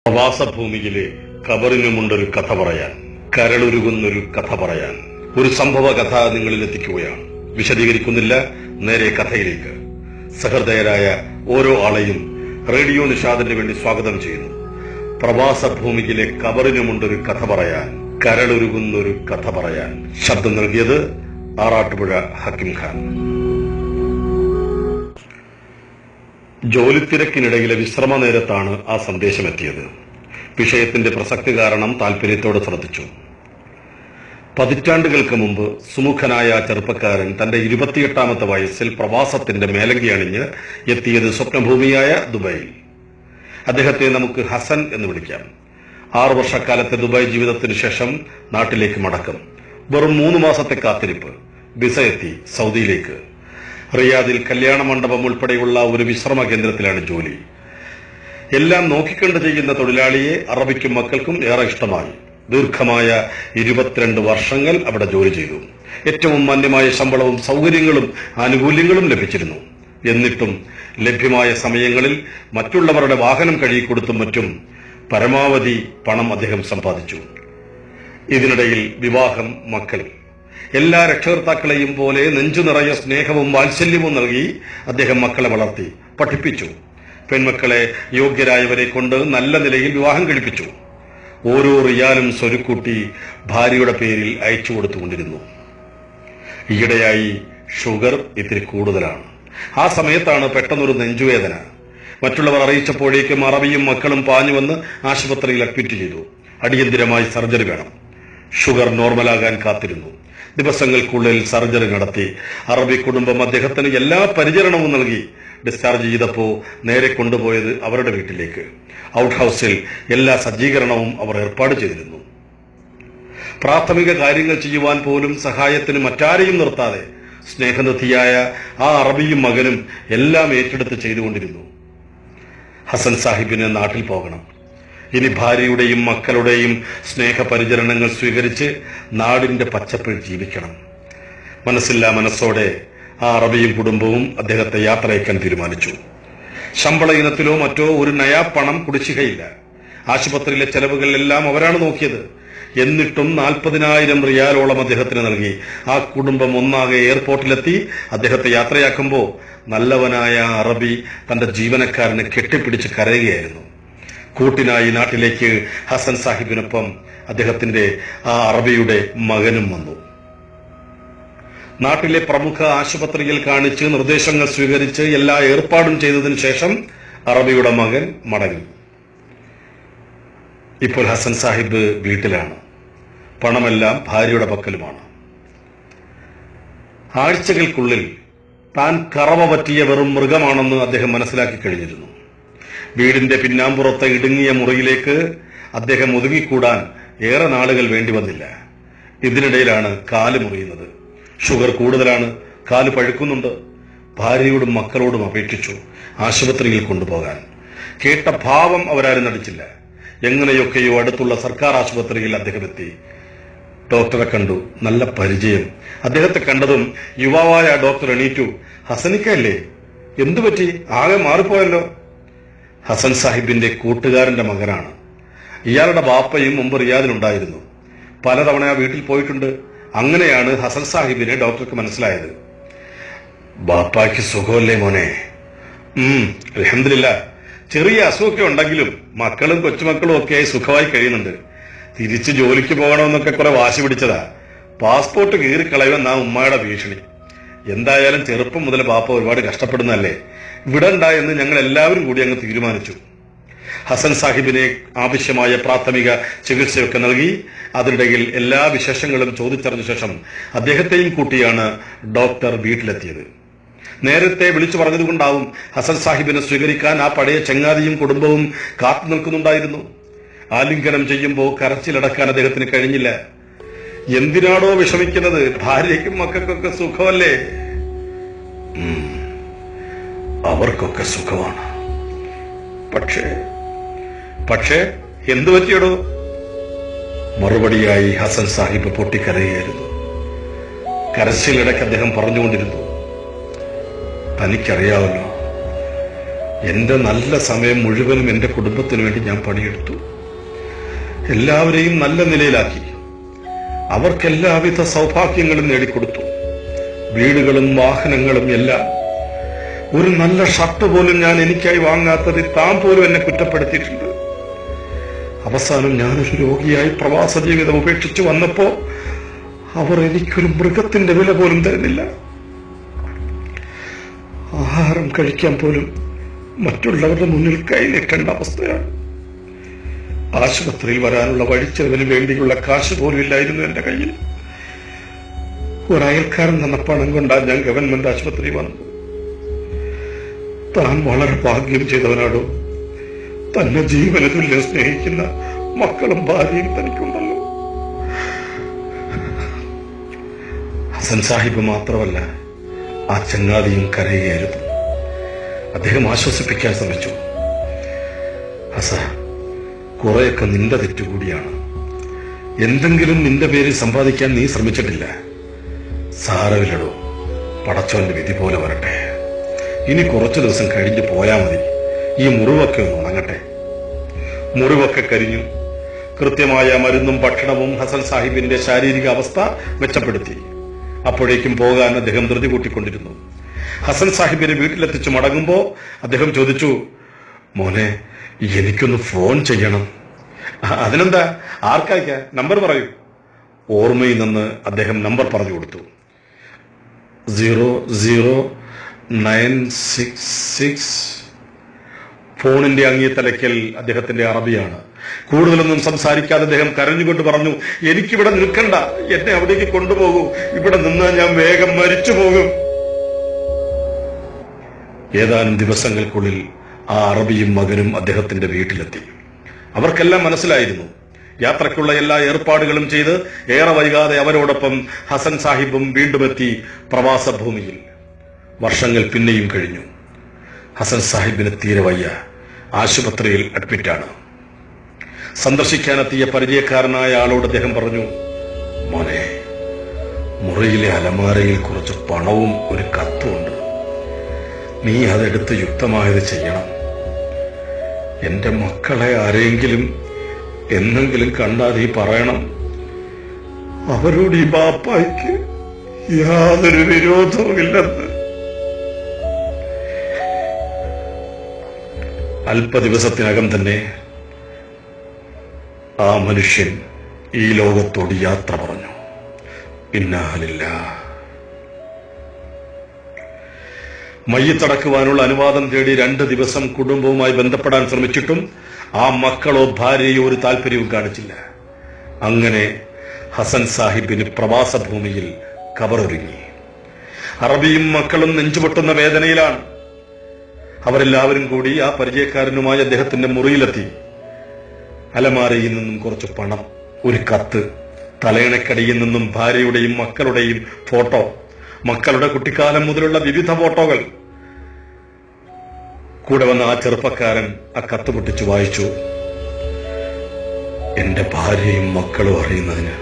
പ്രവാസഭൂമിയിലെ ഖബറിനുമുണ്ടൊരു കഥ പറയാൻ, കരളുരുകുന്നൊരു കഥ പറയാൻ, ഒരു സംഭവ കഥ നിങ്ങളിൽ എത്തിക്കുകയാണ്. വിശദീകരിക്കുന്നില്ല, നേരെ കഥയിലേക്ക്. സഹൃദയരായ ഓരോ ആളെയും റേഡിയോ നിഷാദിന് വേണ്ടി സ്വാഗതം ചെയ്യുന്നു. പ്രവാസഭൂമിയിലെ ഖബറിനുമുണ്ടൊരു കഥ പറയാൻ, കരളുരുകുന്നൊരു കഥ പറയാൻ. ശബ്ദം നൽകിയത് ആറാട്ടുപുഴ ഹക്കിം ഖാൻ. ജോലിത്തിരക്കിനിടയിലെ വിശ്രമ നേരത്താണ് ആ സന്ദേശമെത്തിയത്. വിഷയത്തിന്റെ പ്രസക്തി കാരണം താൽപര്യത്തോടെ ശ്രദ്ധിച്ചു. പതിറ്റാണ്ടുകൾക്ക് മുമ്പ് സുമുഖനായ ആ ചെറുപ്പക്കാരൻ തന്റെ 28ാമത്തെ വയസ്സിൽ പ്രവാസത്തിന്റെ മേലങ്കി അണിഞ്ഞ് എത്തിയത് സ്വപ്നഭൂമിയായ ദുബായിൽ. അദ്ദേഹത്തെ നമുക്ക് ഹസൻ എന്ന് വിളിക്കാം. 6 വർഷക്കാലത്തെ ദുബായ് ജീവിതത്തിന് ശേഷം നാട്ടിലേക്ക് മടക്കം. വെറും 3 മാസത്തെ കാത്തിരിപ്പ്. വിസ എത്തി സൗദിയിലേക്ക്. റിയാദിൽ കല്യാണ മണ്ഡപം ഉൾപ്പെടെയുള്ള ഒരു വിശ്രമ കേന്ദ്രത്തിലാണ് ജോലി. എല്ലാം നോക്കിക്കണ്ട് ചെയ്യുന്ന തൊഴിലാളിയെ അറബിക്കും മക്കൾക്കും ഏറെ ഇഷ്ടമായി. ദീർഘമായ 22 വർഷങ്ങൾ അവിടെ ജോലി ചെയ്തു. ഏറ്റവും മാന്യമായ ശമ്പളവും സൗകര്യങ്ങളും ആനുകൂല്യങ്ങളും ലഭിച്ചിരുന്നു. എന്നിട്ടും ലഭ്യമായ സമയങ്ങളിൽ മറ്റുള്ളവരുടെ വാഹനം കഴുകിക്കൊടുത്തും മറ്റും പരമാവധി പണം അദ്ദേഹം സമ്പാദിച്ചു. ഇതിനിടയിൽ വിവാഹം, മക്കൾ. എല്ലാ രക്ഷകർത്താക്കളെയും പോലെ നെഞ്ചു നിറയെ സ്നേഹവും വാത്സല്യവും നൽകി അദ്ദേഹം മക്കളെ വളർത്തി, പഠിപ്പിച്ചു. പെൺമക്കളെ യോഗ്യരായവരെ കൊണ്ട് നല്ല നിലയിൽ വിവാഹം കഴിപ്പിച്ചു. ഓരോ റിയാലും സ്വരുക്കൂട്ടി ഭാര്യയുടെ പേരിൽ അയച്ചു കൊടുത്തുകൊണ്ടിരുന്നു. ഈയിടെയായി ഷുഗർ ഇത്തിരി കൂടുതലാണ്. ആ സമയത്താണ് പെട്ടെന്നൊരു നെഞ്ചുവേദന. മറ്റുള്ളവർ അറിയിച്ചപ്പോഴേക്കും അറബിയും മക്കളും പാഞ്ഞു വന്ന് ആശുപത്രിയിൽ അഡ്മിറ്റ് ചെയ്തു. അടിയന്തിരമായി സർജറി വേണം. ഷുഗർ നോർമലാകാൻ കാത്തിരുന്നു. ദിവസങ്ങൾക്കുള്ളിൽ സർജറി നടത്തി. അറബി കുടുംബം അദ്ദേഹത്തിന് എല്ലാ പരിചരണവും നൽകി. ഡിസ്ചാർജ് ചെയ്തപ്പോൾ നേരെ കൊണ്ടുപോയത് അവരുടെ വീട്ടിലേക്ക്. ഔട്ട് ഹൌസിൽ എല്ലാ സജ്ജീകരണവും അവർ ഏർപ്പാട് ചെയ്തിരുന്നു. പ്രാഥമിക കാര്യങ്ങൾ ചെയ്യുവാൻ പോലും സഹായത്തിന് മറ്റാരെയും നിർത്താതെ സ്നേഹനിധിയായ ആ അറബിയും മകനും എല്ലാം ഏറ്റെടുത്ത് ചെയ്തുകൊണ്ടിരുന്നു. ഹസൻ സാഹിബിന് നാട്ടിൽ പോകണം. ഇനി ഭാര്യയുടെയും മക്കളുടെയും സ്നേഹപരിചരണങ്ങൾ സ്വീകരിച്ച് നാടിന്റെ പച്ചപ്പിൽ ജീവിക്കണം. മനസ്സില്ലാ മനസ്സോടെ ആ അറബിയും കുടുംബവും അദ്ദേഹത്തെ യാത്രയക്കാൻ തീരുമാനിച്ചു. ശമ്പള ഇനത്തിലോ മറ്റോ ഒരു നയാ പണം കുടിശ്ശികയില്ല. ആശുപത്രിയിലെ ചെലവുകളെല്ലാം അവരാണ് നോക്കിയത്. എന്നിട്ടും 40,000 റിയാലോളം അദ്ദേഹത്തിന് നൽകി. ആ കുടുംബം ഒന്നാകെ എയർപോർട്ടിലെത്തി. അദ്ദേഹത്തെ യാത്രയാക്കുമ്പോൾ നല്ലവനായ അറബി തന്റെ ജീവനക്കാരനെ കെട്ടിപ്പിടിച്ച് കരയുകയായിരുന്നു. കൂട്ടിനായി നാട്ടിലേക്ക് ഹസൻ സാഹിബിനൊപ്പം അദ്ദേഹത്തിന്റെ ആ അറബിയുടെ മകനും വന്നു. നാട്ടിലെ പ്രമുഖ ആശുപത്രിയിൽ കാണിച്ച് നിർദ്ദേശങ്ങൾ സ്വീകരിച്ച് എല്ലാ ഏർപ്പാടും ചെയ്തതിനു ശേഷം അറബിയുടെ മകൻ മടങ്ങി. ഇപ്പോൾ ഹസൻ സാഹിബ് വീട്ടിലാണ്. പണമെല്ലാം ഭാര്യയുടെ പക്കലുമാണ്. ആഴ്ചകൾക്കുള്ളിൽ താൻ കറവ പറ്റിയ വെറും മൃഗമാണെന്ന് അദ്ദേഹം മനസ്സിലാക്കി കഴിഞ്ഞിരുന്നു. വീടിന്റെ പിന്നാമ്പുറത്തെ ഇടുങ്ങിയ മുറിയിലേക്ക് അദ്ദേഹം ഒതുങ്ങിക്കൂടാൻ ഏറെ നാളുകൾ വേണ്ടി വന്നില്ല. ഇതിനിടയിലാണ് കാല് മുറിയുന്നത്. ഷുഗർ കൂടുതലാണ്, കാല് പഴുക്കുന്നുണ്ട്. ഭാര്യയോടും മക്കളോടും അപേക്ഷിച്ചു ആശുപത്രിയിൽ കൊണ്ടുപോകാൻ. കേട്ട ഭാവം അവരാരും നടിച്ചില്ല. എങ്ങനെയൊക്കെയോ അടുത്തുള്ള സർക്കാർ ആശുപത്രിയിൽ അദ്ദേഹം എത്തി. ഡോക്ടറെ കണ്ടു. നല്ല പരിചയം. അദ്ദേഹത്തെ കണ്ടതും യുവാവായ ഡോക്ടർ എണീറ്റു. ഹസനിക്കല്ലേ, എന്തുപറ്റി? ആകെ മാറിപ്പോയല്ലോ. ഹസൻ സാഹിബിന്റെ കൂട്ടുകാരന്റെ മകനാണ്. ഇയാളുടെ ബാപ്പയും മുമ്പ് റിയാദിലുണ്ടായിരുന്നു. പലതവണ ആ വീട്ടിൽ പോയിട്ടുണ്ട്. അങ്ങനെയാണ് ഹസൻ സാഹിബിനെ ഡോക്ടർക്ക് മനസ്സിലായത്. ബാപ്പായ്ക്ക് സുഖമല്ലേ മോനെ? അൽഹംദുലില്ലാ. ചെറിയ അസുഖമൊക്കെ ഉണ്ടെങ്കിലും മക്കളും കൊച്ചുമക്കളും ഒക്കെയായി സുഖമായി കഴിയുന്നുണ്ട്. തിരിച്ചു ജോലിക്ക് പോകണമെന്നൊക്കെ കുറെ വാശി പിടിച്ചതാ. പാസ്പോർട്ട് കീറിക്കളയുമെന്നാ ഉമ്മയുടെ ഭീഷണി. എന്തായാലും ചെറുപ്പം മുതൽ ബാപ്പ ഒരുപാട് കഷ്ടപ്പെടുന്നല്ലേ, വിടണ്ട എന്ന് ഞങ്ങൾ എല്ലാവരും കൂടി അങ്ങ് തീരുമാനിച്ചു. ഹസൻ സാഹിബിനെ ആവശ്യമായ പ്രാഥമിക ചികിത്സയൊക്കെ നൽകി. അതിനിടയിൽ എല്ലാ വിശേഷങ്ങളും ചോദിച്ചറിഞ്ഞ ശേഷം അദ്ദേഹത്തെയും കൂട്ടിയാണ് ഡോക്ടർ വീട്ടിലെത്തിയത്. നേരത്തെ വിളിച്ചു പറഞ്ഞതുകൊണ്ടാവും ഹസൻ സാഹിബിനെ സ്വീകരിക്കാൻ ആ പഴയ ചങ്ങാതിയും കുടുംബവും കാത്തു നിൽക്കുന്നുണ്ടായിരുന്നു. ആലിംഗനം ചെയ്യുമ്പോൾ കരച്ചിലടക്കാൻ അദ്ദേഹത്തിന് കഴിഞ്ഞില്ല. എന്തിനാണോ വിഷമിക്കുന്നത്? ഭാര്യയ്ക്കും മക്കൾക്കൊക്കെ സുഖമല്ലേ? അവർക്കൊക്കെ സുഖമാണ്. പക്ഷേ എന്തു പറ്റിയടോ? മറുപടിയായി ഹസൻ സാഹിബ് പൊട്ടിക്കരയായിരുന്നു. കരച്ചിലിടയ്ക്ക് അദ്ദേഹം പറഞ്ഞുകൊണ്ടിരുന്നു, തനിക്കറിയാവല്ലോ, എന്റെ നല്ല സമയം മുഴുവനും എന്റെ കുടുംബത്തിന് വേണ്ടി ഞാൻ പണിയെടുത്തു. എല്ലാവരെയും നല്ല നിലയിലാക്കി. അവർക്കെല്ലാവിധ സൗഭാഗ്യങ്ങളും നേടിക്കൊടുത്തു. വീടുകളും വാഹനങ്ങളും എല്ലാം. ഒരു നല്ല ഷർട്ട് പോലും ഞാൻ എനിക്കായി വാങ്ങാത്തത് താൻ പോലും എന്നെ കുറ്റപ്പെടുത്തിയിട്ടുണ്ട്. അവസാനം ഞാനൊരു രോഗിയായി പ്രവാസ ജീവിതം ഉപേക്ഷിച്ചു വന്നപ്പോ അവർ എനിക്കൊരു മൃഗത്തിന്റെ വില പോലും തരുന്നില്ല. ആഹാരം കഴിക്കാൻ പോലും മറ്റുള്ളവരുടെ മുന്നിൽ കൈനീട്ടേണ്ട അവസ്ഥയാണ്. ആശുപത്രിയിൽ വരാനുള്ള വഴിച്ചെലവിന് വേണ്ടിയുള്ള കാശ് പോലും ഇല്ലായിരുന്നു എന്റെ കയ്യിൽ. ഒരയൽക്കാരൻ തന്ന പണം കൊണ്ടാണ് ഞാൻ ഗവൺമെന്റ് ആശുപത്രി വന്നത്. താൻ വളരെ ഭാഗ്യം ചെയ്തവനാടോ. തന്നെ ജീവന തുല്യം സ്നേഹിക്കുന്ന മക്കളും ഭാര്യയും തനിക്കുണ്ടല്ലോ. ഹസൻ സാഹിബ് മാത്രമല്ല, ആ ചങ്ങാതിയും കരയുകയായിരുന്നു. അദ്ദേഹം ആശ്വസിപ്പിക്കാൻ ശ്രമിച്ചു. ഹസ, കുറെയൊക്കെ നിന്റെ തെറ്റുകൂടിയാണ്. എന്തെങ്കിലും നിന്റെ പേരിൽ സമ്പാദിക്കാൻ നീ ശ്രമിച്ചിട്ടില്ല. സാരമില്ലടോ, പടച്ചോന്റെ വിധി പോലെ വരട്ടെ. ഇനി കുറച്ചു ദിവസം കഴിഞ്ഞ് പോയാൽ മതി. ഈ മുറിവൊക്കെ ഒന്ന് ഉണങ്ങട്ടെ. മുറിവൊക്കെ കരിഞ്ഞു. കൃത്യമായ മരുന്നും ഭക്ഷണവും ഹസൻ സാഹിബിന്റെ ശാരീരിക അവസ്ഥ മെച്ചപ്പെടുത്തി. അപ്പോഴേക്കും പോകാൻ അദ്ദേഹം ധൃതി കൂട്ടിക്കൊണ്ടിരുന്നു. ഹസൻ സാഹിബിനെ വീട്ടിലെത്തിച്ച് മടങ്ങുമ്പോ അദ്ദേഹം ചോദിച്ചു, മോനെ, എനിക്കൊന്ന് ഫോൺ ചെയ്യണം. അതിനെന്താ, ആർക്കായിക്കാ? നമ്പർ പറയൂ. ഓർമ്മയിൽ നിന്ന് അദ്ദേഹം നമ്പർ പറഞ്ഞു കൊടുത്തു. 00966. ഫോണിന്റെ അങ്ങേ തലയ്ക്കൽ അദ്ദേഹത്തിന്റെ അറബിയാണ്. കൂടുതലൊന്നും സംസാരിക്കാതെ അദ്ദേഹം കരഞ്ഞുകൊണ്ട് പറഞ്ഞു, എനിക്കിവിടെ നിൽക്കണ്ട, എന്നെ അവിടേക്ക് കൊണ്ടുപോകൂ. ഇവിടെ നിന്നാൽ ഞാൻ വേഗം മരിച്ചു പോകും. ഏതാനും ദിവസങ്ങൾക്കുള്ളിൽ ആ അറബിയും മകനും അദ്ദേഹത്തിന്റെ വീട്ടിലെത്തി. അവർക്കെല്ലാം മനസ്സിലായിരുന്നു. യാത്രയ്ക്കുള്ള എല്ലാ ഏർപ്പാടുകളും ചെയ്ത് ഏറെ വൈകാതെ അവരോടൊപ്പം ഹസൻ സാഹിബും വീണ്ടും എത്തി പ്രവാസ ഭൂമിയിൽ. വർഷങ്ങൾ പിന്നെയും കഴിഞ്ഞു. ഹസൻ സാഹിബിന് തീരെ വയ്യ. ആശുപത്രിയിൽ അഡ്മിറ്റാണ്. സന്ദർശിക്കാനെത്തിയ പരിചയക്കാരനായ ആളോട് അദ്ദേഹം പറഞ്ഞു, മോനെ, മുറിയിലെ അലമാരയിൽ കുറച്ച് പണവും ഒരു കത്തുമുണ്ട്. നീ അതെടുത്ത് യുക്തമായത് ചെയ്യണം. എന്റെ മക്കളെ ആരെങ്കിലും എന്നെങ്കിലും കണ്ടാൽ നീ പറയണം, അവരോട് ഈ ബാപ്പായ്ക്ക് യാതൊരു വിരോധവുമില്ലെന്ന്. അല്പ ദിവസത്തിനകം തന്നെ ആ മനുഷ്യൻ ഈ ലോകത്തോട് യാത്ര പറഞ്ഞു. ഇന്നാലില്ലാഹ്. മയ്യിത്തടക്കുവാനുള്ള അനുവാദം തേടി 2 ദിവസം കുടുംബവുമായി ബന്ധപ്പെടാൻ ശ്രമിച്ചിട്ടും ആ മക്കളോ ഭാര്യയോ ഒരു താല്പര്യവും കാണിച്ചില്ല. അങ്ങനെ ഹസൻ സാഹിബിന് പ്രവാസ ഭൂമിയിൽ കബറൊരുങ്ങി. അറബിയും മക്കളും നെഞ്ചുപൊട്ടുന്ന വേദനയിലാണ്. അവരെല്ലാവരും കൂടി ആ പരിചയക്കാരനുമായി അദ്ദേഹത്തിന്റെ മുറിയിലെത്തി. അലമാരയിൽ നിന്നും കുറച്ച് പണം, ഒരു കത്ത്, തലയണക്കടിയിൽ നിന്നും ഭാര്യയുടെയും മക്കളുടെയും ഫോട്ടോ, മക്കളുടെ കുട്ടിക്കാലം മുതലുള്ള വിവിധ ഫോട്ടോകൾ. കൂടെ വന്ന ആ ചെറുപ്പക്കാരൻ ആ കത്ത് പൊട്ടിച്ചു വായിച്ചു. എന്റെ ഭാര്യയും മക്കളും അറിയുന്നതിന്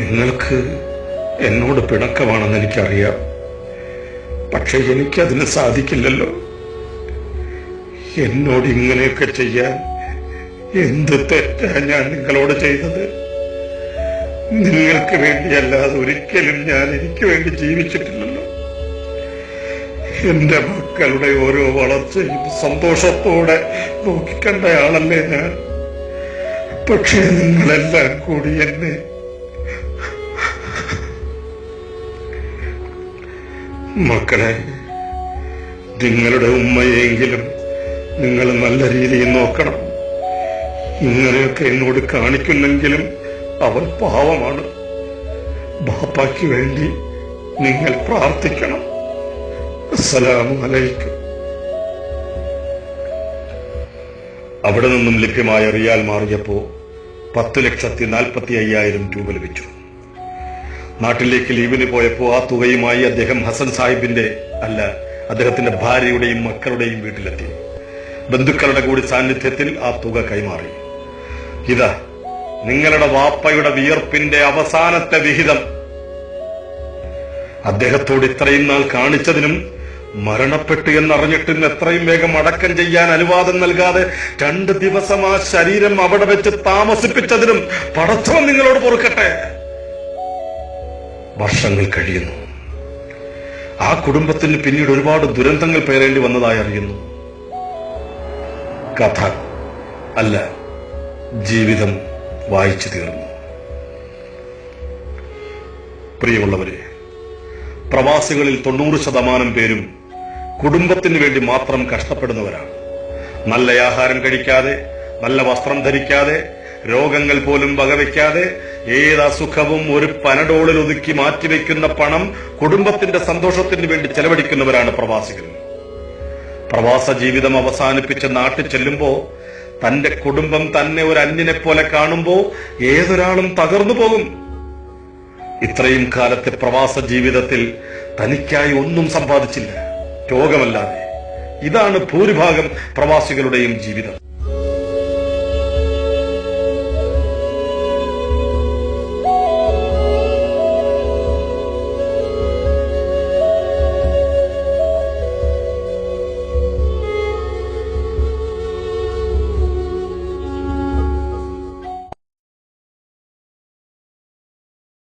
നിങ്ങൾക്ക് എന്നോട് പിണക്കമാണെന്ന് എനിക്കറിയാം. പക്ഷെ എനിക്കതിന് സാധിക്കില്ലല്ലോ. എന്നോട് ഇങ്ങനെയൊക്കെ ചെയ്യാൻ എന്ത് തെറ്റാ ഞാൻ നിങ്ങളോട് ചെയ്തത്? നിങ്ങൾക്ക് വേണ്ടിയല്ലാതെ ഒരിക്കലും ഞാൻ എനിക്ക് വേണ്ടി ജീവിച്ചിട്ടില്ലല്ലോ. എന്റെ മക്കളുടെ ഓരോ വളർച്ചയും സന്തോഷത്തോടെ നോക്കിക്കണ്ടയാളല്ലേ ഞാൻ. പക്ഷേ നിങ്ങളെല്ലാം കൂടി എന്നെ മക്കളെ, നിങ്ങളുടെ ഉമ്മയെങ്കിലും നിങ്ങൾ നല്ല രീതിയിൽ നോക്കണം. ഇങ്ങനെയൊക്കെ എന്നോട് കാണിക്കുന്നെങ്കിലും അവൾ പാവമാണ്. ബാപ്പായ്ക്ക് വേണ്ടി നിങ്ങൾ പ്രാർത്ഥിക്കണം. അസ്സലാമു അലൈക്കും. അവിടെ നിന്നും ലഭ്യമായ റിയാൽ മാറിയപ്പോ 10,45,000 രൂപ ലഭിച്ചു. നാട്ടിലേക്ക് ലീവിന് പോയപ്പോ ആ തുകയുമായി അദ്ദേഹം ഹസൻ സാഹിബിന്റെ അദ്ദേഹത്തിന്റെ ഭാര്യയുടെയും മക്കളുടെയും വീട്ടിലെത്തി. ബന്ധുക്കളുടെ കൂടി സാന്നിധ്യത്തിൽ ആ തുക കൈമാറി. ഇതാ നിങ്ങളുടെ വാപ്പയുടെ വിയർപ്പിന്റെ അവസാനത്തെ വിഹിതം. അദ്ദേഹത്തോട് ഇത്രയും നാൾ കാണിച്ചതിനും മരണപ്പെട്ടു എന്നറിഞ്ഞിട്ടും എത്രയും വേഗം അടക്കം ചെയ്യാൻ അനുവാദം നൽകാതെ 2 ദിവസം ആ ശരീരം അവിടെ വെച്ച് താമസിപ്പിച്ചതിനും പടച്ചവൻ നിങ്ങളോട് പൊറുക്കട്ടെ. വർഷങ്ങൾ കഴിയുന്നു. ആ കുടുംബത്തിന് പിന്നീട് ഒരുപാട് ദുരന്തങ്ങൾ പേരേണ്ടി വന്നതായി അറിയുന്നു. കഥ അല്ല, ജീവിതം വായിച്ചു തീർന്നു. പ്രിയമുള്ളവരെ, പ്രവാസികളിൽ 90% പേരും കുടുംബത്തിന് വേണ്ടി മാത്രം കഷ്ടപ്പെടുന്നവരാണ്. നല്ല ആഹാരം കഴിക്കാതെ, നല്ല വസ്ത്രം ധരിക്കാതെ, രോഗങ്ങൾ പോലും വകവയ്ക്കാതെ ഏത് അസുഖവും ഒരു പനഡോളിൽ ഒതുക്കി മാറ്റിവെക്കുന്ന പണം കുടുംബത്തിന്റെ സന്തോഷത്തിന് വേണ്ടി ചെലവഴിക്കുന്നവരാണ് പ്രവാസികൾ. പ്രവാസ ജീവിതം അവസാനിപ്പിച്ച് നാട്ടിൽ ചെല്ലുമ്പോ തന്റെ കുടുംബം തന്നെ ഒരു അന്യനെ പോലെ കാണുമ്പോ ഏതൊരാളും തകർന്നു പോകും. ഇത്രയും കാലത്തെ പ്രവാസ ജീവിതത്തിൽ തനിക്കായി ഒന്നും സമ്പാദിച്ചില്ല, രോഗമല്ലാതെ. ഇതാണ് ഭൂരിഭാഗം പ്രവാസികളുടെയും ജീവിതം.